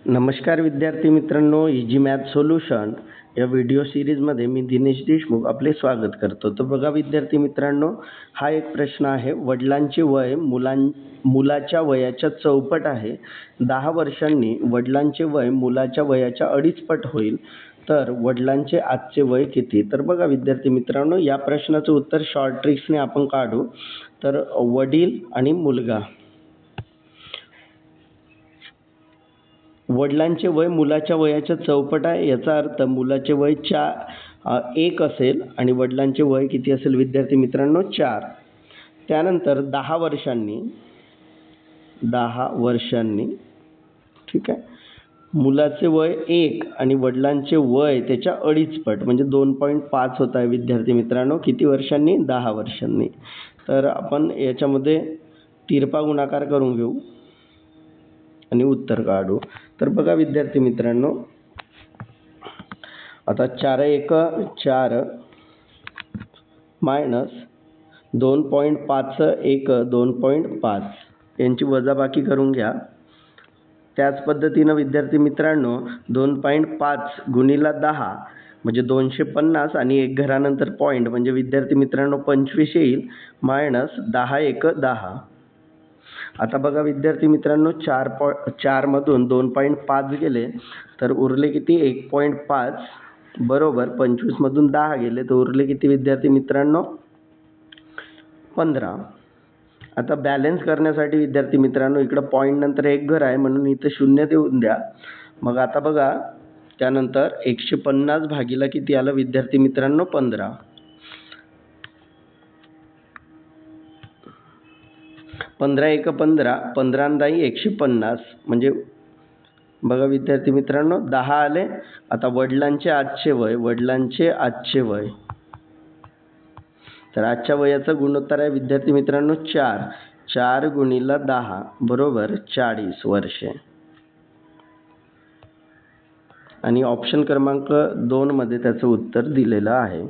नमस्कार विद्यार्थी मित्रांनो, इजी मॅथ सोल्युशन या व्हिडिओ सिरीजमध्ये मी दिनेश देशमुख आपले स्वागत करतो. तर बघा विद्यार्थी मित्रांनो, हा एक प्रश्न आहे. वडिलांचे वय मुलाच्या वयाच्या चौपट आहे. 10 वर्षांनी वडिलांचे वय मुलाच्या वयाच्या 2.5 पट होईल. तर वडिलांचे आजचे वय किती? तर बघा विद्यार्थी मित्रांनो, या प्रश्नाचं उत्तर शॉर्ट ट्रिक्सने आपण काढू. तर वडील आणि मुलगा, वडिलांचे वय मुलाच्या वयाच्या चौपट आहे. याचा अर्थ मुलाचे वय 1 असेल आणि वडिलांचे वय किती असेल विद्यार्थी मित्रांनो? 4. त्यानंतर 10 वर्षांनी ठीक आहे, मुलाचे वय 1 आणि वडिलांचे वय त्याच्या 2.5 पट म्हणजे 2.5 होत आहे विद्यार्थी मित्रांनो. किती वर्षांनी? 10 वर्षांनी. तर आपण याच्यामध्ये तिरपा गुणाकार करून घेऊ आणि उत्तर काढू. तर बघा विद्यार्थी मित्रांनो, आता 4 1 4 मायनस 2.5 1 2.5 यांची वजाबाकी करून घ्या. त्याच पद्धतीनं विद्यार्थी मित्रांनो 2.5 गुणिला 10 म्हणजे 250 आणि 1 घरानंतर पॉईंट म्हणजे विद्यार्थी मित्रांनो 25 येईल. मायनस 10 1 10. आता बघा विद्यार्थी मित्रांनो, 4 मधून 2.5 गेले तर उरले किती? 1.5 बरोबर. 25 मधून 10 गेले तर उरले किती विद्यार्थी मित्रांनो? 15. आता बॅलन्स करण्यासाठी विद्यार्थी मित्रांनो इकडं पॉईंट नंतर 1 घर आहे म्हणून इथं 0 देऊन द्या. मग आता बघा त्यानंतर 150 भागीला किती आलं विद्यार्थी मित्रांनो? 15. 15 1 15, 15 आणि 10 150 म्हणजे बघा विद्यार्थी मित्रांनो 10 आले. आता वडिलांचे आजचे वय, तर आजच्या वयाचा गुणोत्तर आहे विद्यार्थी मित्रांनो 4. 4 गुणिला 10 बरोबर 40 वर्षे. आणि ऑप्शन क्रमांक 2 मध्ये त्याचं उत्तर दिलेलं आहे.